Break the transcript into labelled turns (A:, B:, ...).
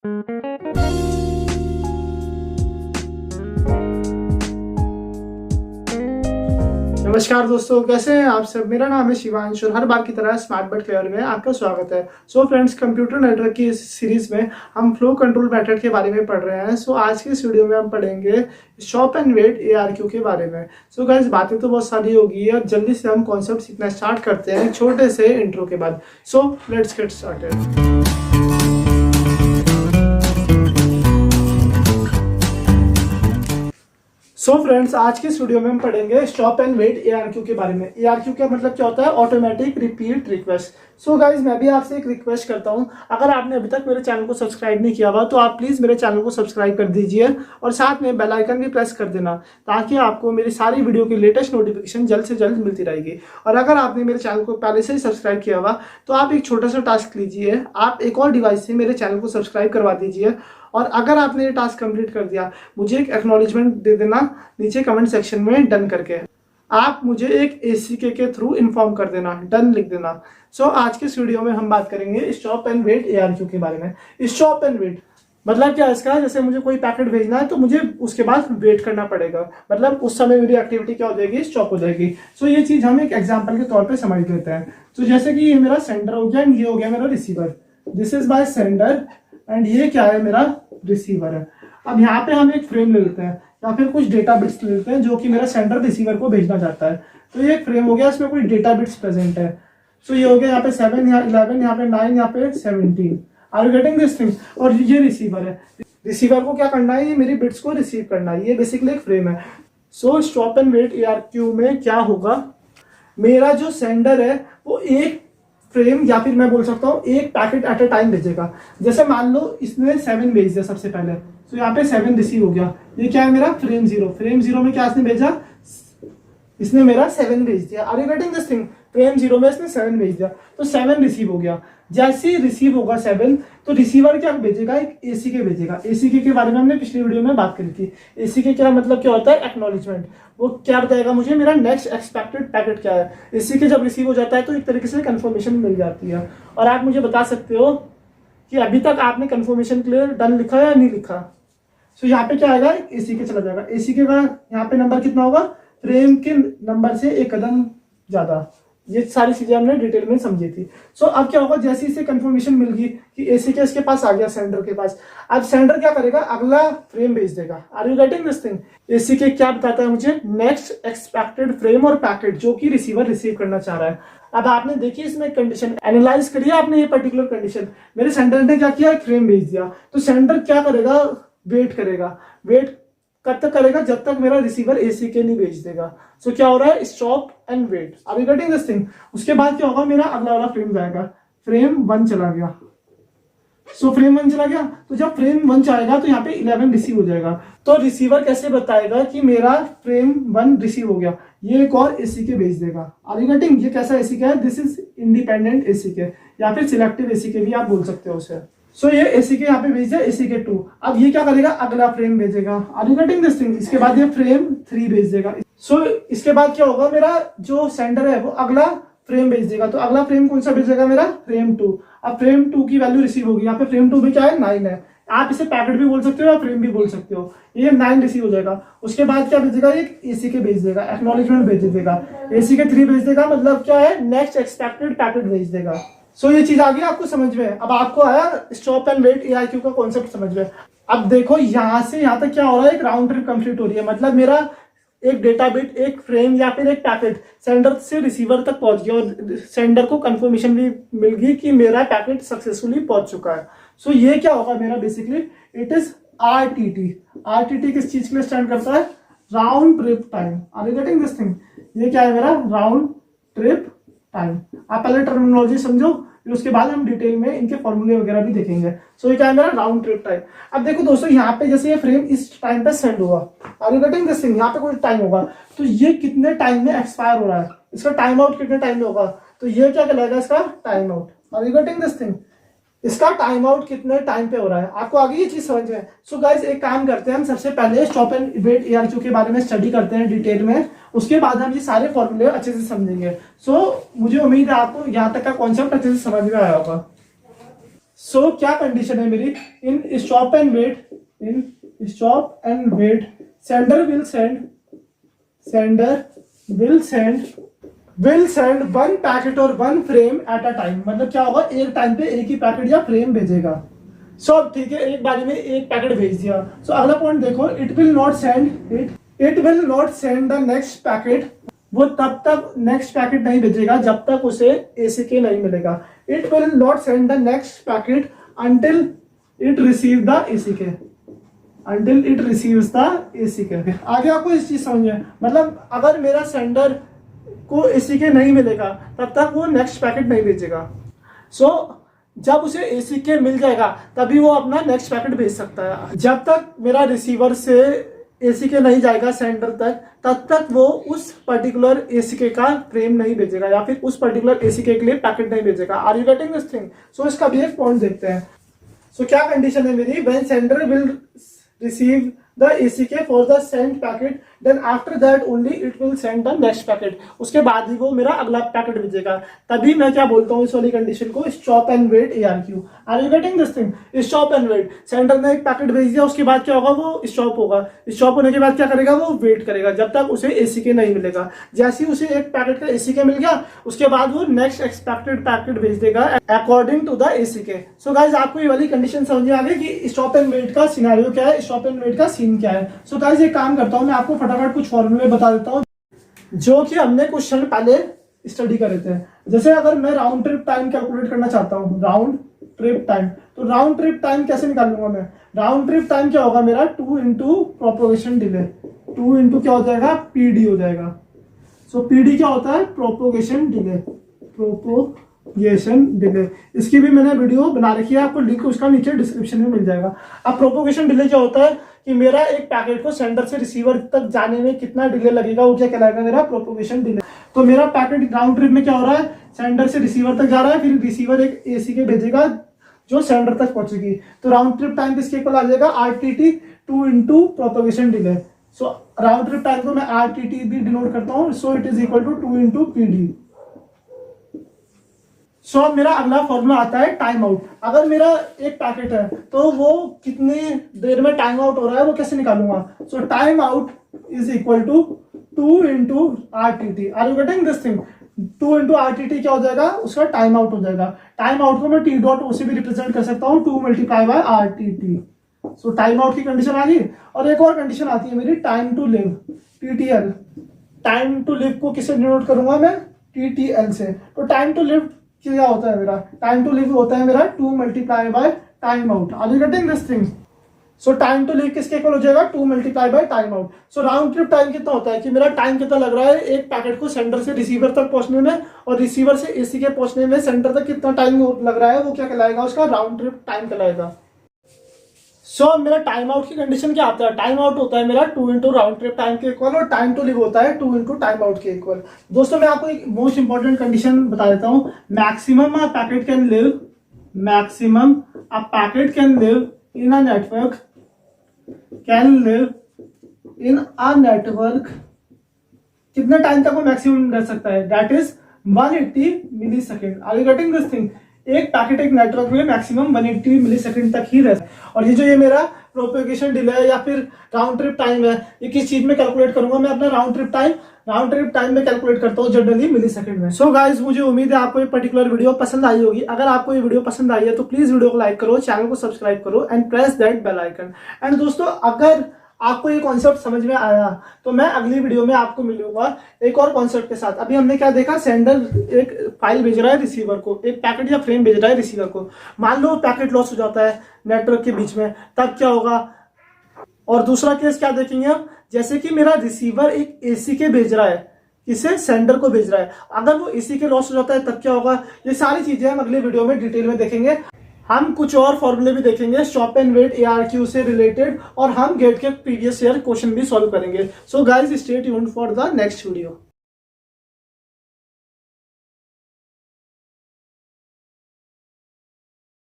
A: नमस्कार दोस्तों, कैसे हैं आप सब। मेरा नाम है शिवांश और हर बार की तरह स्मार्ट बट क्लियर में आपका स्वागत है। सो फ्रेंड्स, कंप्यूटर नेटवर्क की इस सीरीज में हम फ्लो कंट्रोल मेथड के बारे में पढ़ रहे हैं। सो आज की इस वीडियो में हम पढ़ेंगे स्टॉप एंड वेट ARQ के बारे में। सो गाइस, बातें तो बहुत सारी होगी और जल्दी से हम कॉन्सेप्ट सीखना स्टार्ट करते हैं एक छोटे से इंट्रो के बाद। So let's get started. So friends, आज के इस वीडियो में हम पढ़ेंगे स्टॉप एंड वेट ARQ के बारे में। ARQ का मतलब क्या होता है? Automatic repeat request. So guys, मैं भी आपसे एक रिक्वेस्ट करता हूं, अगर आपने अभी तक मेरे चैनल को सब्सक्राइब नहीं किया हुआ तो आप प्लीज़ मेरे चैनल को सब्सक्राइब कर दीजिए और साथ में बेल आइकन भी प्रेस कर देना, ताकि आपको मेरी सारी वीडियो की लेटेस्ट नोटिफिकेशन जल्द से जल्द मिलती रहेगी। और अगर आपने मेरे चैनल को पहले से ही सब्सक्राइब किया हुआ तो आप एक छोटा सा टास्क लीजिए, आप एक और डिवाइस से मेरे चैनल को सब्सक्राइब करवा दीजिए। और अगर आपने ये टास्क कंप्लीट कर दिया, मुझे एक एक्नॉलेजमेंट दे देना नीचे कमेंट सेक्शन में डन करके। आप मुझे एक ACK के थ्रू इन्फॉर्म कर देना, डन लिख देना। सो आज के इस वीडियो में हम बात करेंगे स्टॉप एंड वेट ARQ के बारे में। स्टॉप एंड वेट मतलब क्या है इसका? जैसे मुझे कोई पैकेट भेजना है तो मुझे उसके बाद वेट करना पड़ेगा, मतलब उस समय मेरी एक्टिविटी क्या हो जाएगी? स्टॉप हो जाएगी। सो ये चीज हम एक एग्जांपल के तौर पे समझ लेते हैं। तो जैसे कि ये मेरा सेंडर हो गया एंड ये हो गया मेरा receiver. This is my sender and ये क्या है? मेरा रिसीवर है। अब यहाँ पे हम एक फ्रेम ले लेते हैं या फिर कुछ डेटा बिट्स ले लेते हैं जो कि मेरा सेंडर रिसीवर को भेजना चाहता है। तो ये एक फ्रेम हो गया, इसमें कुछ डेटा बिट्स प्रेजेंट है। सो ये हो गया यहाँ पे 7, यहाँ 11, यहाँ पे 9, यहाँ पे 17। Are you getting this thing? और ये रिसीवर है। रिसीवर को क्या करना है? ये मेरी बिट्स को रिसीव करना है। ये बेसिकली एक फ्रेम है। So stop and wait ARQ में क्या होगा? मेरा जो सेंडर है वो एक फ्रेम या फिर मैं बोल सकता हूँ एक पैकेट एट अ टाइम भेजेगा। जैसे मान लो इसने 7 भेज दिया सबसे पहले, तो यहाँ पे 7 रिसीव हो गया। ये क्या है? मेरा फ्रेम 0। फ्रेम 0 में क्या इसने भेजा? इसने मेरा 7 भेज दिया। Are you getting this thing? Frame 0 में इसने 7 भेज दिया, तो 7 रिसीव हो गया। जैसे ही रिसीव होगा 7, तो रिसीवर क्या भेजेगा? एक ACK भेजेगा। ACK के बारे में हमने पिछली वीडियो में बात करी थी। ACK क्या मतलब क्या होता है? एक्नॉलेजमेंट। वो क्या बताएगा मुझे? मेरा नेक्स्ट एक्सपेक्टेड पैकेट क्या है। ACK जब रिसीव हो जाता है तो एक तरीके से कंफर्मेशन मिल जाती है। और आप मुझे बता सकते हो कि अभी तक आपने कंफर्मेशन क्लियर डन लिखा या नहीं लिखा। सो यहाँ पे क्या आएगा? ACK चला जाएगा। ACK का यहाँ पे नंबर कितना होगा? फ्रेम के नंबर से एक कदम ज्यादा। ये सारी चीजें हमने डिटेल में समझी थी। सो अब क्या होगा? जैसे इसे कंफर्मेशन मिल गई कि ACK इसके पास आ गया, सेंडर के पास, अब सेंडर क्या करेगा? अगला फ्रेम भेज देगा। Are you getting this thing? ACK क्या बताता है मुझे? नेक्स्ट एक्सपेक्टेड फ्रेम और पैकेट जो कि रिसीवर रिसीव करना चाह रहा है। अब आपने देखी इसमें कंडीशन एनालाइज करिए आपने, ये पर्टिकुलर कंडीशन। मेरे सेंडर ने क्या किया? एक फ्रेम भेज दिया। तो सेंडर क्या करेगा? वेट करेगा। वेट कब तक करेगा? जब तक मेरा रिसीवर ACK नहीं भेज देगा। सो क्या हो रहा है? Stop and wait. Are you getting this thing? उसके बाद क्या होगा? मेरा अगला वाला फ्रेम जाएगा। फ्रेम 1 चला गया। सो फ्रेम 1 चला गया, तो जब फ्रेम 1 जाएगा तो यहाँ पे 11 रिसीव हो जाएगा। तो रिसीवर कैसे बताएगा कि मेरा फ्रेम 1 रिसीव हो गया? ये एक और ACK भेज देगा। Are you getting? ये कैसा ACK है? दिस इज इंडिपेंडेंट ACK या फिर सिलेक्टिव ACK भी आप बोल सकते हो उसे। सो ये ACK यहाँ पे भेज दिया, ACK 2। अब ये क्या करेगा? अगला फ्रेम भेजेगा। Are you getting this thing? इसके बाद ये फ्रेम 3 भेज देगा। सो इसके बाद क्या होगा? मेरा जो सेंडर है वो अगला फ्रेम भेज देगा। तो अगला फ्रेम कौन सा भेजेगा? मेरा फ्रेम 2। अब फ्रेम 2 की वैल्यू रिसीव होगी। यहाँ पे फ्रेम 2 में क्या है? 9 है। आप इसे पैकेट भी बोल सकते हो या फ्रेम भी बोल सकते हो। ये 9 रिसीव हो जाएगा। उसके बाद क्या भेजेगा? एक ACK भेज देगा, एक्नॉलेजमेंट भेज देगा। ACK 3 भेज देगा, मतलब क्या है? नेक्स्ट एक्सपेक्टेड पैकेट भेज देगा। सो ये चीज आ गई आपको समझ में? अब आपको आया स्टॉप एंड वेट ARQ का कॉन्सेप्ट समझ में। अब देखो यहां से यहां तक क्या हो रहा है? एक राउंड ट्रिप कंप्लीट हो रही है। मतलब मेरा एक डेटा बिट, एक फ्रेम या फिर एक पैकेट सेंडर से रिसीवर तक पहुंच गया और सेंडर को कंफर्मेशन भी मिल गई कि मेरा पैकेट सक्सेसफुली पहुंच चुका है। सो ये क्या होगा मेरा? Basically it is RTT। RTT किस चीज के लिए स्टैंड करता है? Round trip time. Are you getting this thing? ये क्या है मेरा? Round trip time. आप पहले टर्मिनोलॉजी समझो, फिर उसके बाद हम डिटेल में इनके फॉर्मूले वगैरह भी देखेंगे। सो ये क्या है मेरा? Round trip time. अब देखो दोस्तों, यहाँ पे जैसे ये फ्रेम इस टाइम पे सेंड हुआ, are you getting this thing? यहाँ पे कोई टाइम होगा, तो ये कितने टाइम में एक्सपायर हो रहा है, इसका टाइम आउट कितने टाइम में होगा, तो ये क्या कहलाएगा? इसका time out. Are you getting this thing? इसका टाइम आउट कितने टाइम पे हो रहा है। आपको आगे ये चीज समझ में? सो गाइस, एक काम करते हैं, हम सबसे पहले स्टॉप एंड वेट ARQ के बारे में स्टडी करते हैं डिटेल में। उसके बाद हम ये सारे फॉर्मूले अच्छे से समझेंगे। सो मुझे उम्मीद है आपको यहाँ तक का कॉन्सेप्ट अच्छे से समझ में आया होगा। सो क्या कंडीशन है मेरी, in stop and wait sender will send one packet और one frame at a time. मतलब क्या होगा, एक टाइम पे एक ही पैकेट या फ्रेम भेजेगा। सो ठीक है, एक बारी में एक पैकेट भेज दिया। सो अगला पॉइंट देखो, it will not send the next packet. वो तब तक नेक्स्ट पैकेट नहीं भेजेगा जब तक उसे ACK नहीं मिलेगा। It will not send the next packet until it receive the ACK। आगे आपको इस चीज समझ में, मतलब अगर मेरा सेंडर को ACK नहीं मिलेगा तब तक वो नेक्स्ट पैकेट नहीं भेजेगा। सो जब उसे ACK मिल जाएगा तभी वो अपना नेक्स्ट पैकेट भेज सकता है। जब तक मेरा रिसीवर से ACK नहीं जाएगा सेंडर तक, तब तक वो उस पर्टिकुलर ACK का फ्रेम नहीं भेजेगा या फिर उस पर्टिकुलर ACK के लिए पैकेट नहीं भेजेगा। Are you getting this thing? So इसका भी एक पॉइंट देखते हैं। सो क्या कंडीशन है मेरी, when sender will receive the ACK for the sent packet, then after that only it will send the next packet। उसके बाद ही वो मेरा अगला पैकेट भेजेगा। तभी मैं क्या बोलता हूँ इस वाली कंडीशन को, stop and wait ARQ। Are you getting this thing? Stop and wait, sender ने एक पैकेट भेज दिया, उसके बाद क्या होगा, वो स्टॉप होगा। स्टॉप होने के बाद क्या करेगा, वो वेट करेगा जब तक उसे ACK नहीं मिलेगा। जैसे ही उसे एक पैकेट का ACK मिल गया, उसके बाद वो नेक्स्ट एक्सपेक्टेड पैकेट भेज देगा according to the ACK। So guys आपको ये वाली कंडीशन समझ में आ गई कि स्टॉप एंड वेट का सिनेरियो क्या है, स्टॉप एंड वेट का सीन क्या है। सो गाइज एक काम करता हूँ, मैं आपको फटाफट कुछ फॉर्मूले बता देता हूँ जो कि हमने कुछ क्षण पहले स्टडी करे थे। जैसे अगर मैं राउंड ट्रिप टाइम कैलकुलेट करना चाहता हूँ, राउंड ट्रिप टाइम, तो राउंड ट्रिप टाइम कैसे निकालूंगा मैं? राउंड ट्रिप टाइम क्या होगा मेरा, 2 इंटू प्रोपोगेशन डिले। 2 इंटू क्या हो जाएगा, PD हो जाएगा। सो PD क्या होता है, प्रोपोगेशन डिले। इसकी भी मैंने वीडियो बना रखी है, आपको लिंक उसका नीचे डिस्क्रिप्शन में मिल जाएगा। अब प्रोपोगेशन डिले क्या होता है कि मेरा एक पैकेट को सेंडर से रिसीवर तक जाने में कितना डिले लगेगा, वो क्या कहलाएगा, मेरा प्रोपोगेशन डिले। तो मेरा पैकेट राउंड ट्रिप में क्या हो रहा है, सेंडर से रिसीवर तक जा रहा है, फिर रिसीवर एक ACK भेजेगा जो सेंडर तक पहुंचेगी। तो राउंड ट्रिप टाइम किसके इक्वल आ जाएगा, RTT 2 into propagation delay. So round trip time को मैं RTT भी डिनोट करता हूँ। So it is equal to 2 into PD। So अब मेरा अगला फॉर्मूला आता है टाइम आउट। अगर मेरा एक पैकेट है तो वो कितने देर में टाइम आउट हो रहा है वो कैसे निकालूंगा। So time out is equal to 2 into RTT। Are you getting this thing? 2 into RTT क्या हो जाएगा, उसका टाइम आउट हो जाएगा। टाइम आउट को मैं T.O से भी रिप्रेजेंट कर सकता हूँ, 2 multiply by RTT। So time out की कंडीशन आ गई। और एक और कंडीशन आती है मेरी, time to live, TTL। Time to live को किससे डिनोट करूंगा मैं, TTL से। तो टाइम टू लिव क्या होता है मेरा, टाइम टू लिव होता है मेरा 2 multiply by time out. Are you getting this thing? So time to live किसके इक्वल हो जाएगा, 2 multiply by time out. So round trip time कितना होता है कि मेरा टाइम कितना लग रहा है एक पैकेट को सेंडर से रिसीवर तक पहुंचने में, और रिसीवर से ACK पहुंचने में सेंडर तक कितना टाइम लग रहा है, वो क्या कहलाएगा, उसका राउंड ट्रिप टाइम कहलाएगा। सो मेरा टाइम आउट की कंडीशन क्या आता है, टाइम आउट होता है मेरा 2 इंटू राउंड ट्रिप टाइम के इक्वल, और टाइम टू लिव होता है 2 इंटू टाइम आउट के इक्वल। दोस्तों मैं आपको एक मोस्ट इंपॉर्टेंट कंडीशन बता देता हूँ, maximum a packet can live in a network, कितने टाइम तक वो मैक्सिमम रह सकता है, that is 180 millisecond. Are you getting this thing? एक पैकेट एक नेटवर्क में मैक्सिमम 180 मिली सेकेंड तक ही रहता है। और ये जो ये मेरा प्रोपेगेशन डिले या फिर राउंड ट्रिप टाइम है, ये किस चीज में कैलकुलेट करूंगा मैं अपना राउंड ट्रिप टाइम में कैलकुलेट करता हूँ जनरली मिली सेकेंड में। सो गाइज मुझे उम्मीद है आपको ये पर्टिकुलर वीडियो पसंद आई होगी। अगर आपको ये वीडियो पसंद आई है तो प्लीज वीडियो को लाइक करो, चैनल को सब्सक्राइब करो and press that bell icon. And दोस्तों अगर आपको ये कॉन्सेप्ट समझ में आया तो मैं अगली वीडियो में आपको मिलूंगा एक और कॉन्सेप्ट के साथ। अभी हमने क्या देखा, सेंडर एक फाइल भेज रहा है रिसीवर को, एक पैकेट या फ्रेम भेज रहा है रिसीवर को। मान लो पैकेट लॉस हो जाता है नेटवर्क के बीच में, तब क्या होगा। और दूसरा केस क्या देखेंगे हम, जैसे कि मेरा रिसीवर एक ACK भेज रहा है, इसे सेंडर को भेज रहा है, अगर वो ACK लॉस हो जाता है तब क्या होगा। ये सारी चीजें हम अगले वीडियो में डिटेल में देखेंगे। हम कुछ और फॉर्मूले भी देखेंगे स्टॉप एंड वेट ARQ से रिलेटेड, और हम गेट के प्रीवियस ईयर क्वेश्चन भी सॉल्व करेंगे। So guys stay tuned for the next video.